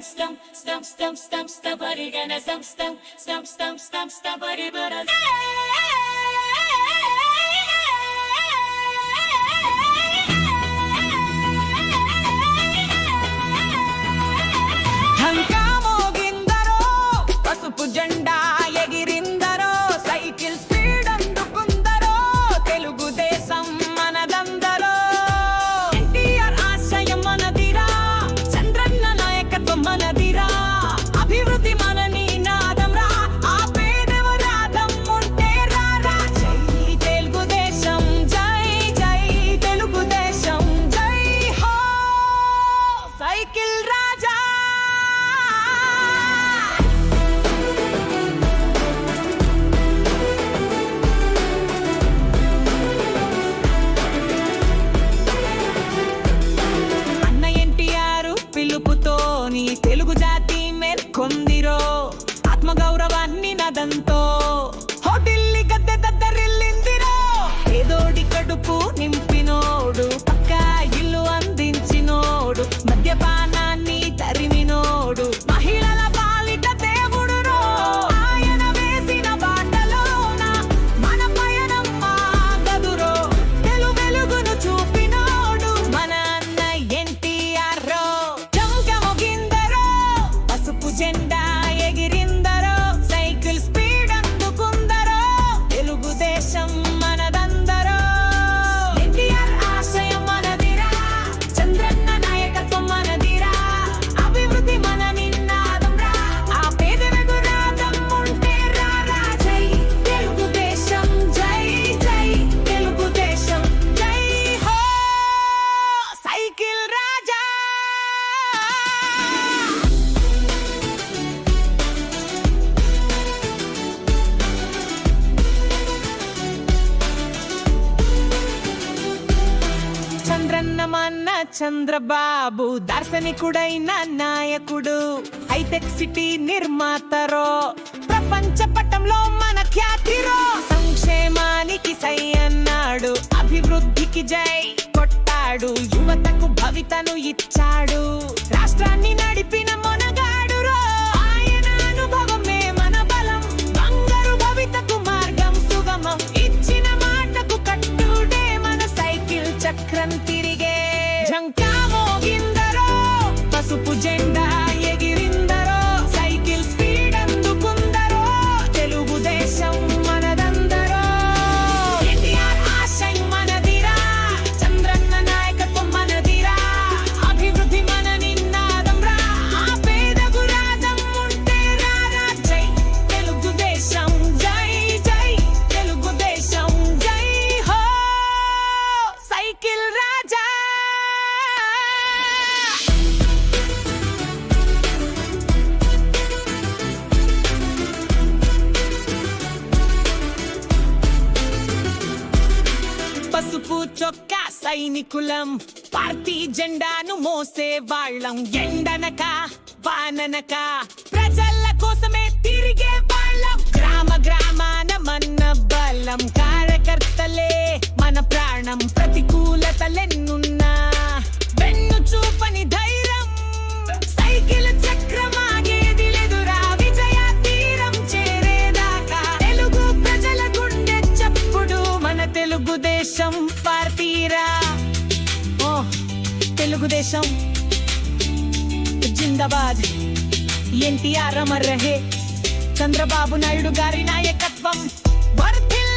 Stump, stump, stump, stump, stump, buddy, gonna stump, stump, stump, stump, stump, stump, buddy, but ఢంకా మోగిందరో పసుపు జెండా ఎగిరిందరో cycle speed అందుకుందరో Telugu Desam మనదందరో NTR ఆశయం మనదిరా చంద్రన్న నాయకత్వం మనదిరా అభివృద్ధి మన నినాదం రా ఆపేదెవరాదం ఉంటే రారా జై తెలుగుదేశం జై జై తెలుగుదేశం జై హో సైకిల్ రాజా అన్న ఎన్టీఆర్ పిలుపుతోని తెలుగు జాతి మేల్కొందిరో ఆత్మగౌరవాన్ని నదంతో హోటిల్లి గద్దె దద్దరిల్లిందిరో ఏదోడి కడుపు నింపినోడు పక్కా ఇల్లు అందించినోడు మద్యపానాన్ని తరిమినోడు మహిళల పాలిట దేవుడురో ఆయన వేసిన బాటలోన మన పయనం ఆగదురో వెలుగును చూపినోడు మన అన్న ఎన్టీఆర్ రో ఢంకా మోగిందరో పసుపు జెండా ఎగిరిందరో సైకిల్ స్పీడ్ అందుకుందరో తెలుగుదేశం మనదందరో ఎన్టీఆర్ ఆశయం మనదిరా చంద్రన్న నాయకత్వం మనదిరా అభివృద్ధి మన నినాదం రా ఆపేదెవరాదం ఉంటే రారా జై తెలుగుదేశం జై జై తెలుగుదేశం జై హో సైకిల్ రాజా చంద్రన్న మన్న చంద్రబాబు దార్శనికుడైన నాయకుడు హైటెక్ సిటీ నిర్మాతరో ప్రపంచ పటంలో మన ఖ్యాతిరో సంక్షేమానికి సై అన్నాడు అభివృద్ధికి జై కొట్టాడు యువతకు భవితను ఇచ్చాడు రాష్ట్రాన్ని నడిపిన మొనగాడురో ఆయన అనుభవమే మన బలం బంగారు భవితకు మార్గం సుగమం ఇచ్చిన మాటకు కట్టుడే మన సైకిల్ చక్రం తిరిగే ఢంకా మోగిందరో పసుపు జెండా ఎగిరిందరో సైకిల్ స్పీడ్ అందుకుందరో తెలుగుదేశం మనదందరో ఎన్టీఆర్ ఆశయం మనదిరా చంద్రన్న నాయకత్వం మనదిరా అభివృద్ధి మన నినాదం రా ఆపేదెవరాదం ఉంటే రారా జై తెలుగుదేశం జై జై తెలుగుదేశం జై హో సైకిల్ రాజా పసుపు చొక్కా సైనికులం పార్టీ జెండాను మోసే వాళ్ళం ఎండనక వాననక ప్రజల కోసమే తిరిగే వాళ్ళం గ్రామ గ్రామాన మన బలం కార్యకర్తలే మన ప్రాణం ప్రతికూలతలెన్నున్నా వెన్ను చూపని ధైర్యం సైకిల్ చక్రమాగేది లేదురా విజయ తీరం చేరేదాకా తెలుగు ప్రజల గుండె చప్పుడు మన తెలుగుదేశం పార్టీరా ఓ తెలుగుదేశం జిందాబాద్ ఎన్టీఆర్ అమర్ రహే చంద్రబాబు నాయుడు గారి నాయకత్వం వర్ధిల్ల